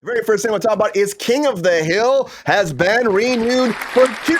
The very first thing I want to talk about is King of the Hill has been renewed for two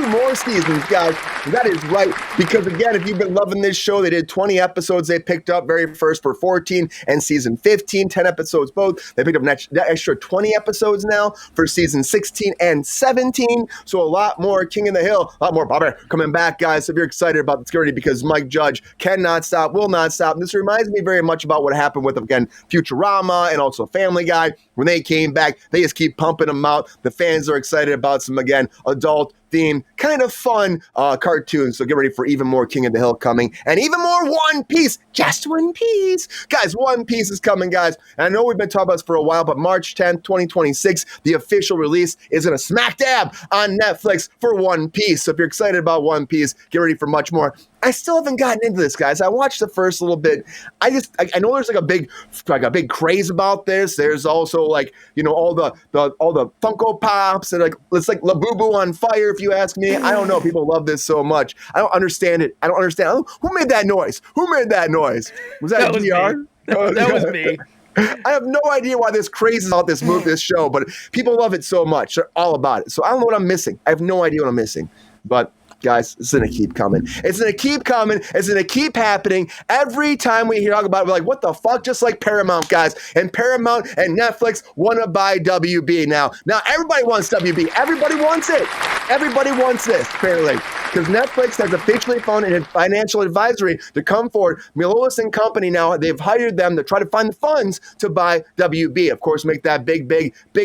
more seasons, guys. That is right, because again, if you've been loving this show, they did 20 episodes they picked up, very first for 14 and season 15, 10 episodes both. They picked up an extra 20 episodes now for season 16 and 17, so a lot more King of the Hill, a lot more Bobby coming back, guys. So if you're excited about the security, because Mike Judge cannot stop, will not stop. This reminds me very much about what happened with, again, Futurama and also Family Guy. When they came back, they just keep pumping them out. The fans are excited about some, again, adult themed, kind of fun cartoons. So get ready for even more King of the Hill coming, and even more One Piece. Just One Piece. Guys, One Piece is coming, guys. And I know we've been talking about this for a while, but March 10th, 2026, the official release is going to smack dab on Netflix for One Piece. So if you're excited about One Piece, get ready for much more. I still haven't gotten into this, guys. I watched the first little bit. I know there's like a big craze about this. There's also like, you know, all the Funko Pops and like it's like Labubu on fire, if you ask me. I don't know. People love this so much. I don't understand it. I don't understand. Who made that noise? Who made that noise? Was that DR? That was me. I have no idea why this craze is about this show, but people love it so much. They're all about it. So I don't know what I'm missing. I have no idea what I'm missing. But guys, it's going to keep coming. It's going to keep coming. It's going to keep happening. Every time we hear talk about it, we're like, what the fuck? Just like Paramount, guys. And Paramount and Netflix want to buy WB now. Now, everybody wants WB. Everybody wants it. Everybody wants this, apparently. Because Netflix has officially found a financial advisory to come forward. Milolis and Company now, they've hired them to try to find the funds to buy WB. Of course, make that big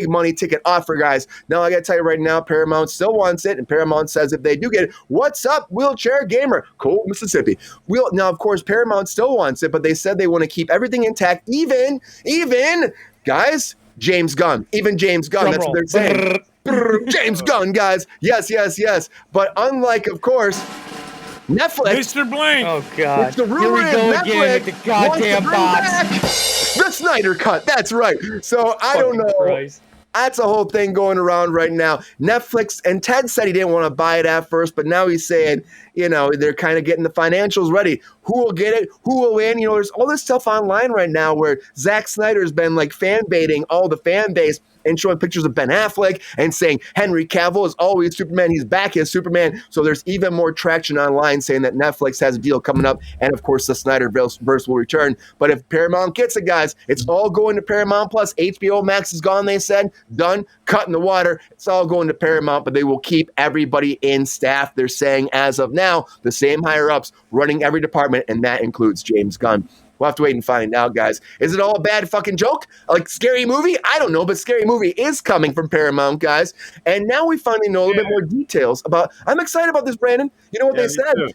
money ticket offer, guys. Now, I got to tell you right now, Paramount still wants it. And Paramount says if they do get it, what's up, Wheelchair Gamer? Cool, Mississippi. Now, of course, Paramount still wants it, but they said they want to keep everything intact, even, guys, James Gunn. Even James Gunn, that's what they're saying. James Gunn, guys. Yes. But unlike, of course, Netflix. Mr. Blank. Oh, God. The rumor Here we go is again with the goddamn box. The Snyder Cut. That's right. So I don't know. Christ. That's a whole thing going around right now. Netflix, and Ted said he didn't want to buy it at first, but now he's saying, you know, they're kind of getting the financials ready. Who will get it? Who will win? You know, there's all this stuff online right now where Zack Snyder's been like fan baiting all the fan base and showing pictures of Ben Affleck and saying Henry Cavill is always Superman. He's back as Superman. So there's even more traction online saying that Netflix has a deal coming up. And of course, the Snyderverse will return. But if Paramount gets it, guys, it's all going to Paramount Plus. HBO Max is gone, they said. Done. Cut in the water. It's all going to Paramount, but they will keep everybody in staff. They're saying as of now, the same higher-ups running every department, and that includes James Gunn. We'll have to wait and find out, guys. Is it all a bad fucking joke? Like Scary Movie? I don't know, but Scary Movie is coming from Paramount, guys. And now we finally know a little bit more details about. I'm excited about this, Brandon. You know what they said? Too.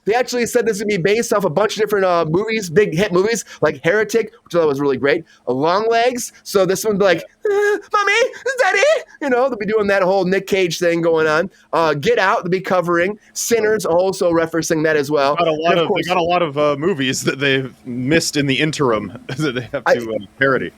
They actually said this would be based off a bunch of different movies, big hit movies, like Heretic, which I thought was really great. Longlegs. So this one's like, Mommy, is that it? You know, they'll be doing that whole Nick Cage thing going on. Get Out, they'll be covering. Sinners, also referencing that as well. They got a lot of movies that they've missed in the interim that they have to parody.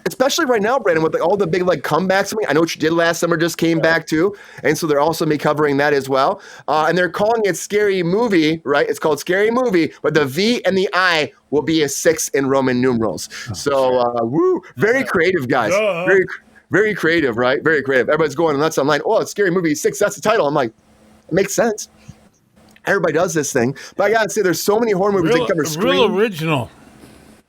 Especially right now, Brandon, with all the big like comebacks. I know What You Did Last Summer just came back too, and so they're also be covering that as well. And they're calling it Scary Movie, right? It's called Scary Movie, but the V and the I will be a 6 in Roman numerals. Very creative, guys. Very creative, right? Very creative. Everybody's going nuts online. Oh, it's Scary Movie 6. That's the title. I'm like, it makes sense. Everybody does this thing, but I gotta say, there's so many horror movies that cover Scream. Real original.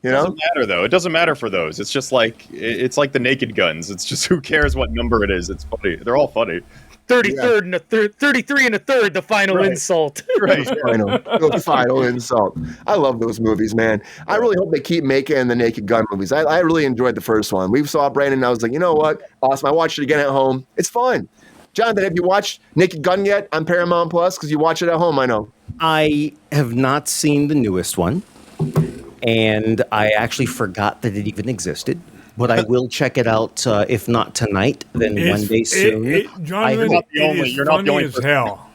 You know? It doesn't matter though. It doesn't matter for those. It's just like it's like the Naked Guns. It's just who cares what number it is. It's funny. They're all funny. 33 and a third. The final insult. Right. The final insult. I love those movies, man. I really hope they keep making the Naked Gun movies. I really enjoyed the first one. We saw Brandon, and I was like, you know what? Awesome. I watched it again at home. It's fun. Jonathan, have you watched Naked Gun yet on Paramount Plus? Because you watch it at home, I know. I have not seen the newest one. And I actually forgot that it even existed. But I will check it out, if not tonight, then one day soon. Jonathan, you're not the only as hell.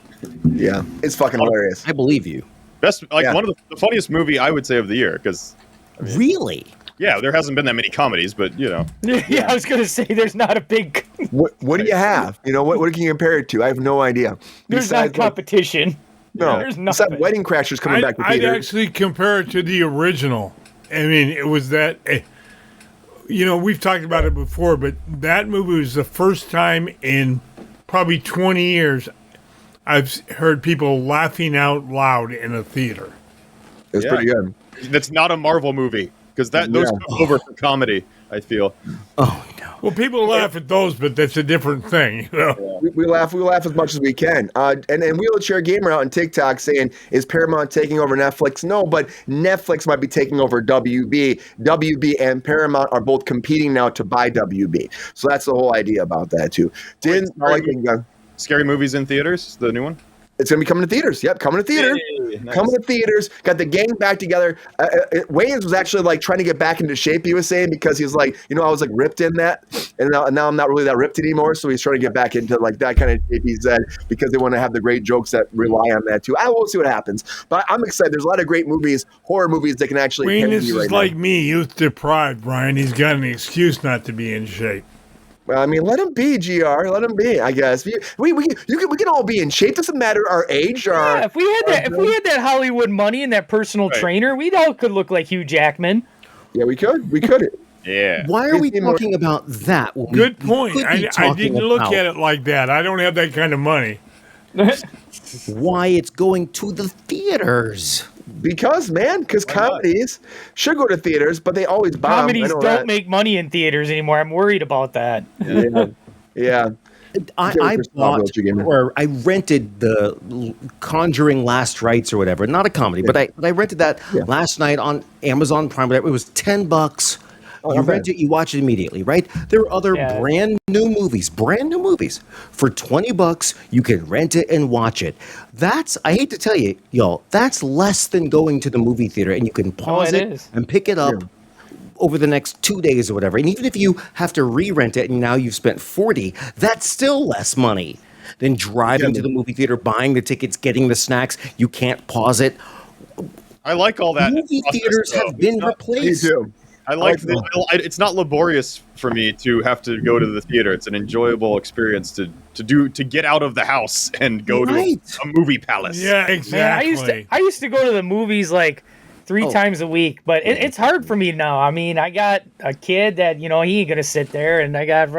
Yeah, it's fucking hilarious. I believe you. One of the funniest movie I would say of the year, because really, yeah, there hasn't been that many comedies, but you know, yeah, I was gonna say there's not a big. What do you have? You know, what can you compare it to? I have no idea. There's not competition. No, there's nothing. Wedding Crashers coming back. I'd actually compare it to the original. I mean, it was that. we've talked about it before, but that movie was the first time in probably 20 years I've heard people laughing out loud in a theater. It's pretty good. That's not a Marvel movie because those come over for comedy, I feel. Oh no. Well, people laugh at those, but that's a different thing. We laugh as much as we can. And Wheelchair Gamer out on TikTok saying, is Paramount taking over Netflix? No, but Netflix might be taking over WB. WB and Paramount are both competing now to buy WB. So that's the whole idea about that too. Scary Movies in theaters, the new one? It's going to be coming to theaters. Yep, coming to theaters. Hey, nice. Coming to theaters. Got the gang back together. Wayans was actually like trying to get back into shape, he was saying, because he's like, I was like ripped in that. And now I'm not really that ripped anymore. So he's trying to get back into like that kind of shape, he said, because they want to have the great jokes that rely on that too. We'll see what happens. But I'm excited. There's a lot of great movies, horror movies that can actually Wayne, this is right like now. me, youth deprived, Brian. He's got an excuse not to be in shape. Well, I mean, let him be, GR. Let him be, I guess. We can all be in shape. Doesn't matter our age or Yeah, if we had that Hollywood money and that personal trainer, we all could look like Hugh Jackman. Yeah, we could. We could. Yeah. Why are we talking about that? Good point. I didn't look at it like that. I don't have that kind of money. Why it's going to the theaters. Because comedies should go to theaters, but they always bomb. Comedies don't make money in theaters anymore. I'm worried about that. Yeah. I bought or I rented the Conjuring Last Rites or whatever. Not a comedy, but I rented that last night on Amazon Prime. It was $10. You rent it, you watch it immediately, right? There are other brand new movies for $20. You can rent it and watch it. I hate to tell you, y'all, that's less than going to the movie theater, and you can pause it and pick it up over the next 2 days or whatever. And even if you have to re-rent it and now you've spent $40, that's still less money than driving to the movie theater, buying the tickets, getting the snacks. You can't pause it. I like all that. Movie theaters have been replaced. Me too. I like it's not laborious for me to have to go to the theater. It's an enjoyable experience to get out of the house and go to a movie palace. Yeah, exactly. Man, I used to go to the movies like 3 times a week, but it's hard for me now. I mean, I got a kid that, he ain't gonna sit there, and I got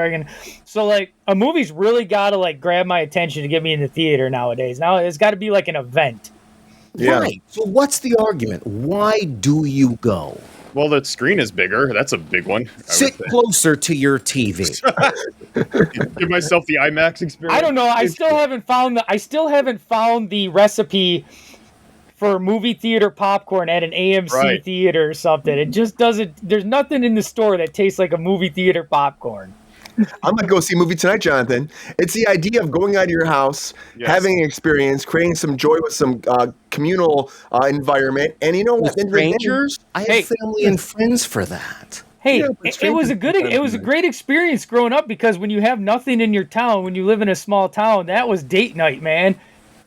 so like a movie's really gotta like grab my attention to get me in the theater nowadays. Now it's gotta be like an event. Yeah. Right. So what's the argument? Why do you go? Well, the screen is bigger. That's a big one. Sit closer to your TV. Give myself the IMAX experience. I don't know. I still haven't found the recipe for movie theater popcorn at an AMC theater or something. It just doesn't. There's nothing in the store that tastes like a movie theater popcorn. I'm gonna go see a movie tonight, Jonathan. It's the idea of going out of your house, having an experience, creating some joy with some communal environment, and you know what? Strangers, I have family and friends for that. Hey, it was a great experience growing up, because when you have nothing in your town, when you live in a small town, that was date night, man.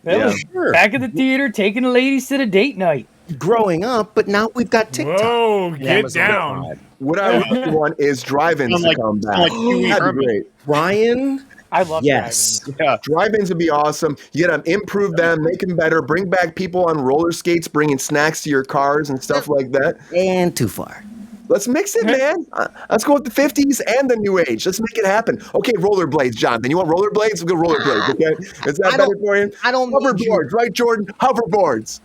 That was back at the theater, taking the ladies to the date night. Growing up, but now we've got TikTok. Whoa, get down. What I really want is drive-ins to come back. That'd be great. Ryan, I love yes. Yeah. Drive-ins would be awesome. You gotta improve them, make them better, bring back people on roller skates, bringing snacks to your cars and stuff like that. And too far. Let's mix it, man. Let's go with the 50s and the new age. Let's make it happen. Okay, rollerblades, Jonathan. You want rollerblades? We'll go rollerblades, okay? Is that better for you? I don't Hoverboards, right, Jordan? Hoverboards.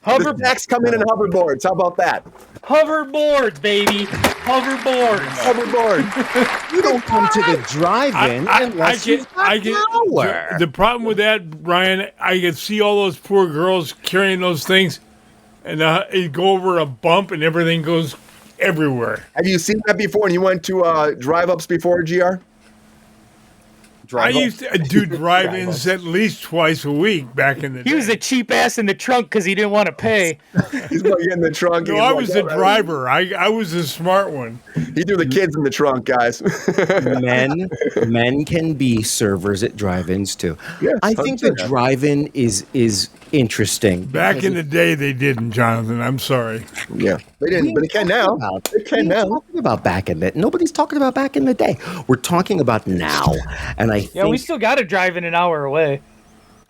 The snacks come in hoverboards. How about that? Hoverboards, baby. Hoverboards. Hoverboard. You don't come to the drive-in unless you've got power. The problem with that, Brian, I can see all those poor girls carrying those things, and you go over a bump and everything goes everywhere. Have you seen that before? And you went to drive-ups before, GR? I used to do drive-ins at least twice a week back in the day. He was a cheap ass in the trunk because he didn't want to pay. He's going to get in the trunk. No, I was the driver. I was the smart one. He threw the kids in the trunk, guys. Men can be servers at drive-ins too. Yes, I think the drive-in is interesting. Back in the day, they didn't, Jonathan. I'm sorry. Yeah, they didn't, but they can now. They can now. Talking about back in the nobody's talking about back in the day. We're talking about now, and I think we still got to drive in an hour away.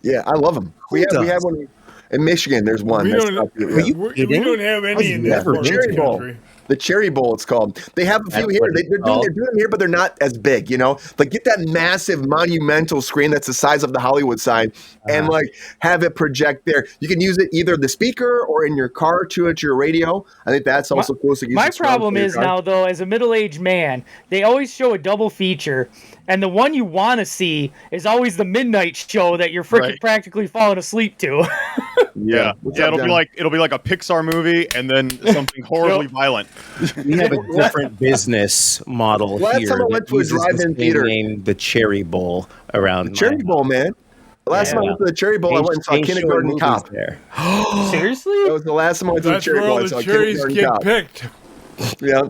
Yeah, I love them. We have one in Michigan. There's one. We don't have any in this part of the country. The Cherry Bowl, it's called. They have a few here. They're doing them here, but they're not as big, you know? Like, get that massive monumental screen that's the size of the Hollywood sign and, like, have it project there. You can use it either the speaker or in your car to your radio. I think that's also cool. So my problem is now, though, as a middle-aged man, they always show a double feature, and the one you want to see is always the midnight show that you're freaking practically falling asleep to. Yeah, it'll be like a Pixar movie and then something horribly violent. We have a different business model last here. Time I went to a drive-in theater named the Cherry Bowl around. The Cherry Bowl, man. Last time I went to the Cherry Bowl, I went and saw Kindergarten Cop. There. Seriously? That was the last time I went to the Cherry Bowl. That's where all the cherries get picked. Yeah.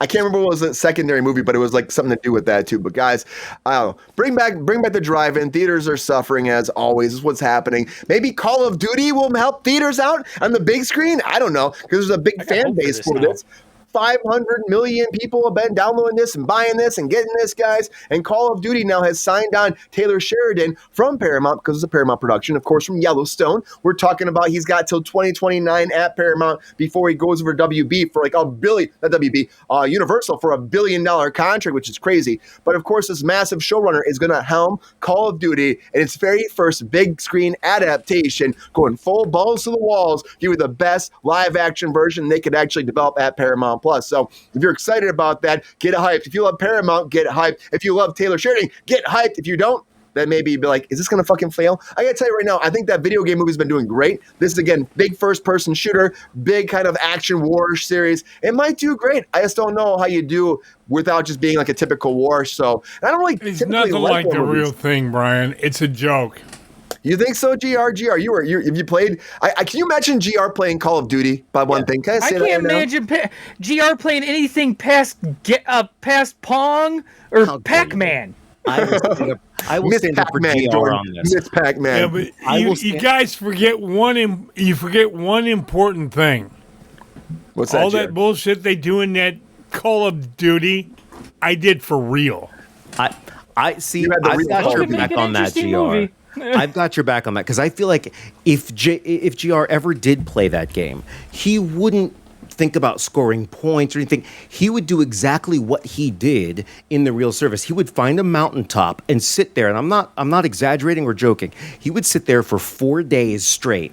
I can't remember what was a secondary movie, but it was like something to do with that too. But guys, I don't know. Bring back the drive-in. Theaters are suffering as always. This is what's happening. Maybe Call of Duty will help theaters out on the big screen. I don't know, because there's a big fan base for this. 500 million people have been downloading this and buying this and getting this, guys. And Call of Duty now has signed on Taylor Sheridan from Paramount, because it's a Paramount production, of course, from Yellowstone. We're talking about he's got till 2029 at Paramount before he goes over WB for like Universal for $1 billion contract, which is crazy. But of course, this massive showrunner is going to helm Call of Duty and its very first big screen adaptation, going full balls to the walls, give you the best live action version they could actually develop at Paramount Plus. So if you're excited about that, get hyped. If you love Paramount, get hyped. If you love Taylor Sheridan, get hyped. If you don't, then maybe you'd be like, is this going to fucking fail? I got to tell you right now, I think that video game movie's been doing great. This is, again, big first-person shooter, big kind of action war series. It might do great. I just don't know how you do without just being like a typical war. So I don't really It's nothing like the real thing, Brian. It's a joke. You think so, GR? Have you played? Can you imagine GR playing Call of Duty by one thing? Can I say I can't imagine GR playing anything past Pong or Pac-Man. I will stand up for GR on this. Miss Pac-Man. Yeah, but you guys forget one important thing. What's that? All that bullshit they do in that Call of Duty, I did for real. I see. I've got your back on that, GR. I've got your back on that, because I feel like if GR ever did play that game, he wouldn't think about scoring points or anything. He would do exactly what he did in the real service. He would find a mountaintop and sit there, and I'm not exaggerating or joking. He would sit there for 4 days straight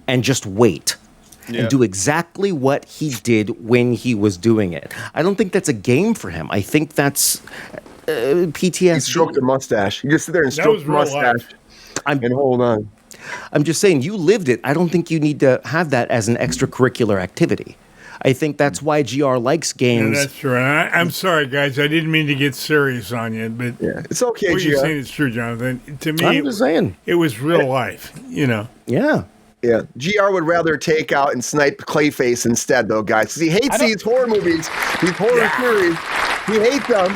and just wait. Yeah. And do exactly what he did when he was doing it. I don't think that's a game for him. I think that's PTSD. He stroked a mustache. You just sit there and stroke the mustache. And hold on. I'm just saying, you lived it. I don't think you need to have that as an extracurricular activity. I think that's why GR likes games. Yeah, that's true. I'm sorry, guys. I didn't mean to get serious on you, but it's okay. What you're saying is true, Jonathan. To me, I'm just saying it was real life. You know. Yeah. Yeah, GR would rather take out and snipe Clayface instead, though, guys, because he hates these horror movies, these horror series. He hates them.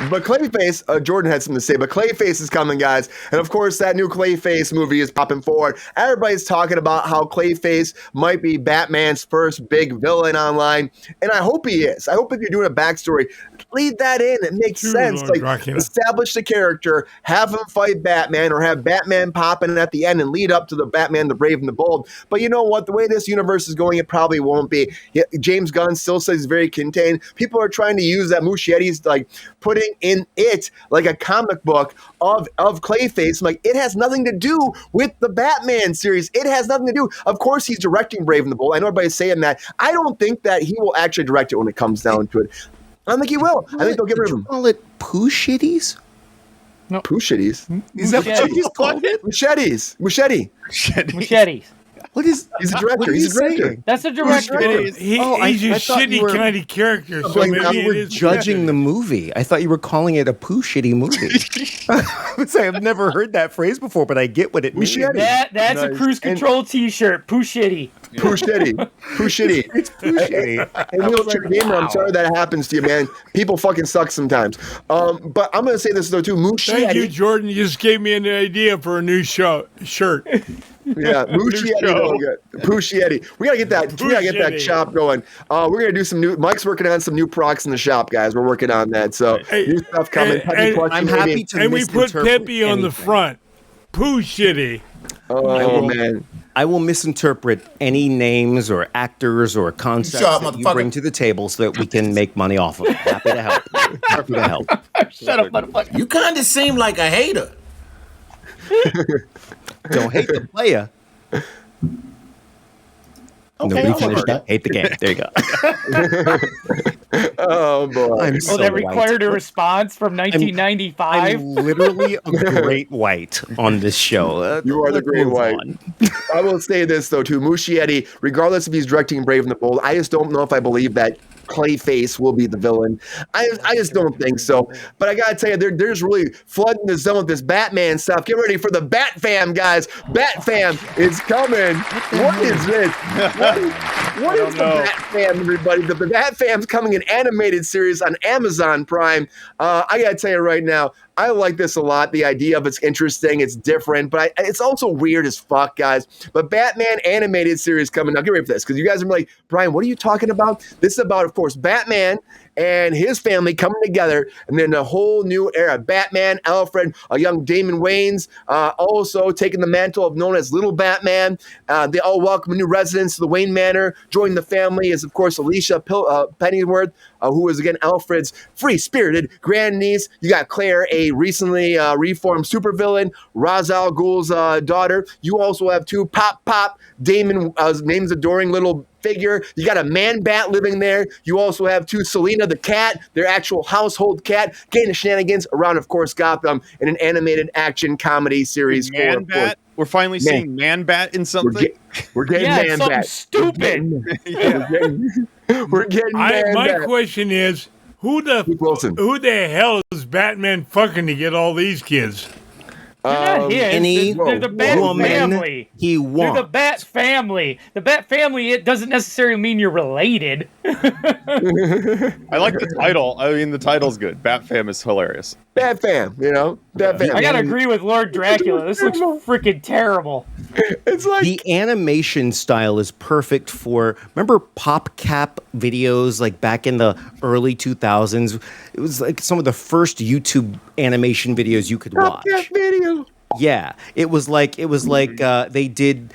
But Clayface, Jordan had something to say, but Clayface is coming, guys. And of course, that new Clayface movie is popping forward. Everybody's talking about how Clayface might be Batman's first big villain online. And I hope he is. I hope if you're doing a backstory, lead that in. It makes sense. Like, establish the character, have him fight Batman, or have Batman pop in at the end and lead up to the Batman, the Brave and the Bold. But you know what? The way this universe is going, it probably won't be. James Gunn still says he's very contained. People are trying to use that Muschietti's, like, putting in it like a comic book of Clayface. Like, it has nothing to do with the Batman series. It has nothing to do. Of course, he's directing Brave and the Bold. I know everybody's saying that. I don't think that he will actually direct it when it comes down to it. I don't think he will. I think they'll get rid of him. Call it Pooh Shitties? No. Pooh Shitties? Is that what he's called it? Machetes. What is? He's a director. He's a director. That's a director. He's a shitty kind of character. So like, maybe you were judging the movie. I thought you were calling it a poo shitty movie. I would say I've never heard that phrase before, but I get what it means. That's nice. A Cruise Control T-shirt. Poo shitty. Poo shitty. Poo shitty. It's poo shitty. And Wheelchair Gamer, I'm sorry that happens to you, man. People fucking suck sometimes. But I'm going to say this, though, too. Thank you, Jordan. You just gave me an idea for a new shirt. Yeah, Pucchietti. We gotta get that. We gotta get that shop going. We're gonna do some new. Mike's working on some new products in the shop, guys. We're working on that. So new stuff coming. I'm happy to. And we put Peppy on the front. Pucchietti. Oh man. I will misinterpret any names or actors or concepts that you bring to the table so that we can make money off of it. Happy to help. Happy to help. Shut up, motherfucker. You kind of seem like a hater. Don't hate the player. Okay, Nobody finished that. Hate the game. There you go. Oh boy! I'm so that required a response from 1995. I'm literally a great white on this show. You are the great move white. on. I will say this though too, Muschietti, regardless if he's directing Brave and the Bold, I just don't know if I believe that Clayface will be the villain. I just don't think so. But I gotta tell you, there's really flooding the zone with this Batman stuff. Get ready for the Bat Fam, guys. Bat Fam is coming. What is this? What is the Bat Fam, everybody? The Bat Fam's coming in animated series on Amazon Prime. I gotta tell you right now, I like this a lot. The idea of it's interesting, it's different, but it's also weird as fuck, guys. But Batman animated series coming out. Get ready for this, because you guys are like, Brian, what are you talking about? This is about, of course, Batman and his family coming together, and then a whole new era. Batman, Alfred, a young Damon Wayans, also taking the mantle of known as Little Batman. They all welcome new residents to the Wayne Manor. Joining the family is, of course, Alicia Pennyworth, who is, again, Alfred's free-spirited grandniece. You got Claire, a recently reformed supervillain, Ra's al Ghul's daughter. You also have two Pop, Damon, name's adoring little figure. You got a Man-Bat living there. You also have two Selena the cat, their actual household cat, getting the shenanigans around, of course, Gotham in an animated action comedy series. Man-Bat? We're finally seeing Man-Bat in something? We're getting Man-Bat. Stupid. We're getting Man-Bat. My question is, who the hell is Batman fucking to get all these kids? They're not his. They're the Bat family. He wants. They're the Bat family. The Bat family, it doesn't necessarily mean you're related. I like the title. I mean, the title's good. Bat Fam is hilarious. Bat Fam, Bat Fam. I gotta agree with Lord Dracula. This looks freaking terrible. It's like the animation style is perfect for. Remember PopCap videos like back in the early 2000s? It was like some of the first YouTube animation videos you could watch. PopCap video. Yeah, it was like they did,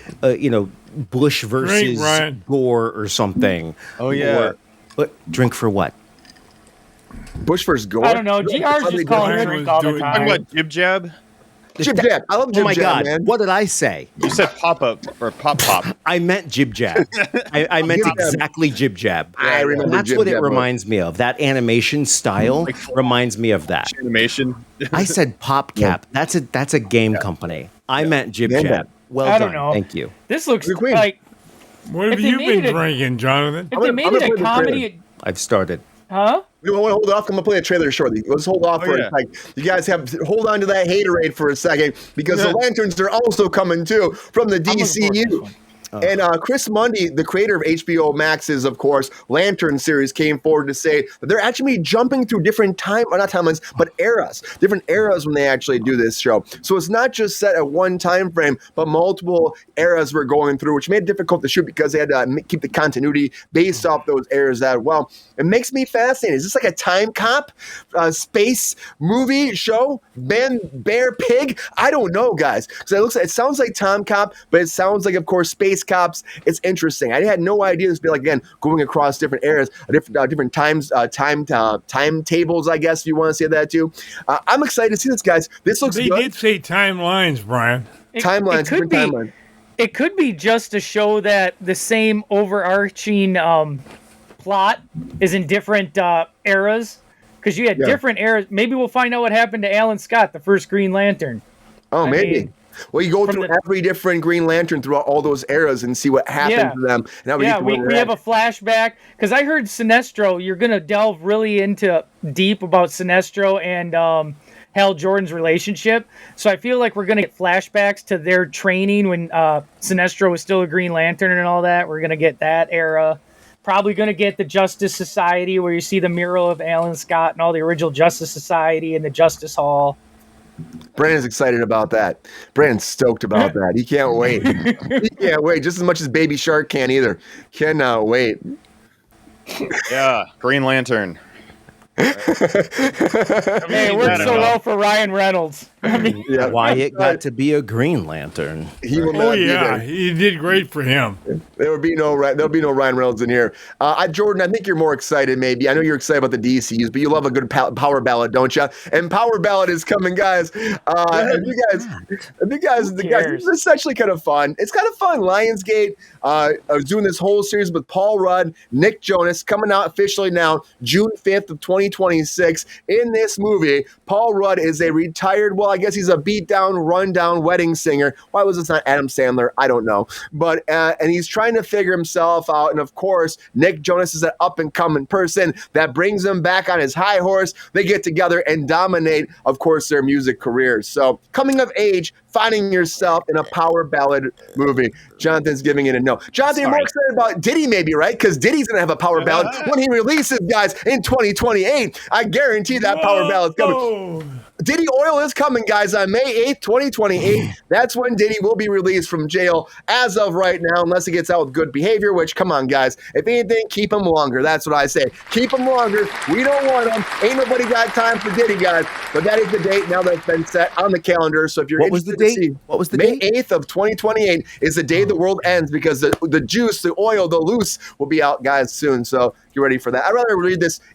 Bush versus Gore or something. Oh yeah. But drink for what? Bush versus Gore. I don't know. GR's just calling drink all the time. What, Jib Jab? Jib Jab. I love Jib Jab. Oh my God! Man. What did I say? You said pop up or pop pop. I meant Jib Jab. I meant exactly Jib Jab. I remember. That's Jib what it Jab, reminds me of. That animation style reminds me of that. Animation. I said PopCap. That's a game company. I meant Jib Jab. Well I done. don't know. Thank you. This looks like. What have you been drinking, Jonathan? If they made it a comedy, I've started. huh? We want to hold off. I'm gonna play a trailer shortly. Let's hold off for a second. You guys hold on to that haterade for a second, because the Lanterns are also coming too from the DCU. And Chris Mundy, the creator of HBO Max's, of course, Lantern series, came forward to say that they're actually jumping through different not timelines, but eras, different eras when they actually do this show. So it's not just set at one time frame, but multiple eras we're going through, which made it difficult to shoot because they had to keep the continuity based off those eras as well. It makes me fascinated. Is this like a time cop space movie show? Bear Pig? I don't know, guys. Because it sounds like Time Cop, but it sounds like, of course, Space Cops. It's interesting. I had no idea this would be like, again, going across different eras, different times, timetables, I guess, if you want to say that too. I'm excited to see this, guys. This looks good. They did say timelines, Brian. Timelines, different timelines. It could be just to show that the same overarching plot is in different eras, because you had different eras. Maybe we'll find out what happened to Alan Scott, the first Green Lantern. Oh, maybe. Well, you go through every different Green Lantern throughout all those eras and see what happened to them. And we have a flashback, because I heard Sinestro. You're gonna delve really into deep about Sinestro and Hal Jordan's relationship. So I feel like we're gonna get flashbacks to their training when Sinestro was still a Green Lantern and all that. We're gonna get that era. Probably gonna get the Justice Society, where you see the mural of Alan Scott and all the original Justice Society in the Justice Hall. Brandon's excited about that. Brandon's stoked about that. He can't wait. He can't wait just as much as Baby Shark can either. Cannot wait. Yeah, Green Lantern. Hey, it worked so well for Ryan Reynolds. Yeah. Wyatt got to be a Green Lantern. He will Oh not be yeah, there. he did great for him. There'll be no Ryan Reynolds in here. Jordan, I think you're more excited. Maybe I know you're excited about the DCs, but you love a good power ballad, don't you? And Power Ballad is coming, guys. And you guys, this is actually kind of fun. It's kind of fun. Lionsgate is doing this whole series with Paul Rudd, Nick Jonas, coming out officially now, June 5th of 2026. In this movie, Paul Rudd is a retired, well, I guess he's a beat down, run down wedding singer. Why was this not Adam Sandler? I don't know. But and he's trying to figure himself out. And of course, Nick Jonas is an up and coming person that brings him back on his high horse. They get together and dominate, of course, their music careers. So coming of age, finding yourself in a power ballad movie. Jonathan's giving it a no. Jonathan, you're more excited about Diddy maybe, right? Because Diddy's going to have a power ballad when he releases, guys, in 2028. I guarantee that power ballad's coming. Diddy Oil is coming, guys, on May 8th, 2028. That's when Diddy will be released from jail as of right now, unless he gets out with good behavior, which, come on, guys. If anything, keep him longer. That's what I say. Keep him longer. We don't want him. Ain't nobody got time for Diddy, guys. But that is the date now that's been set on the calendar. So if you're interested to see, what was the May date? 8th of 2028 is the day the world ends, because the juice, the oil, the loose will be out, guys, soon. So get ready for that. I'd rather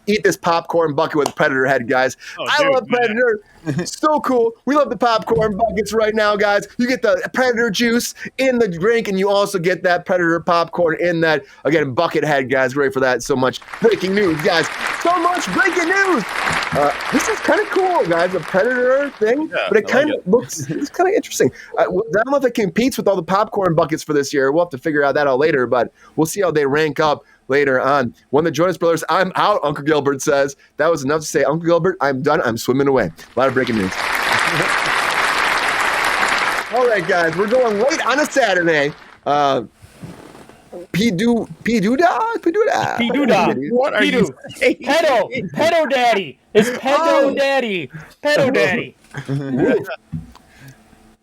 eat this popcorn bucket with Predator head, guys. I love Predator. So cool. We love the popcorn buckets right now, guys. You get the Predator juice in the drink, and you also get that Predator popcorn in that, again, bucket head, guys. Ready for that. So much breaking news, guys. So much breaking news. This is kind of cool, guys. A Predator thing, but it kind of looks, it's kind of interesting. I don't know if it competes with all the popcorn buckets for this year. We'll have to figure that out later, but we'll see how they rank up later on. When the Jonas Brothers, I'm out, Uncle Gilbert says. That was enough to say, Uncle Gilbert, I'm done. I'm swimming away. A lot of breaking news. All right, guys, we're going late on a Saturday. P-Doodah? What are you saying? Pedo daddy. It's pedo daddy. Pedo daddy.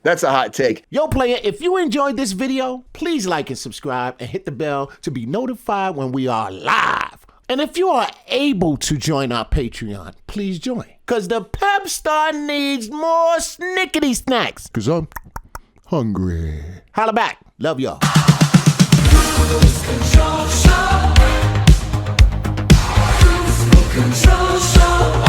That's a hot take. Yo, player, if you enjoyed this video, please like and subscribe and hit the bell to be notified when we are live. And if you are able to join our Patreon, please join. Because the pep star needs more snickety snacks. Because I'm hungry. Holla back. Love y'all. KRUSE Control Show. KRUSE Control Show.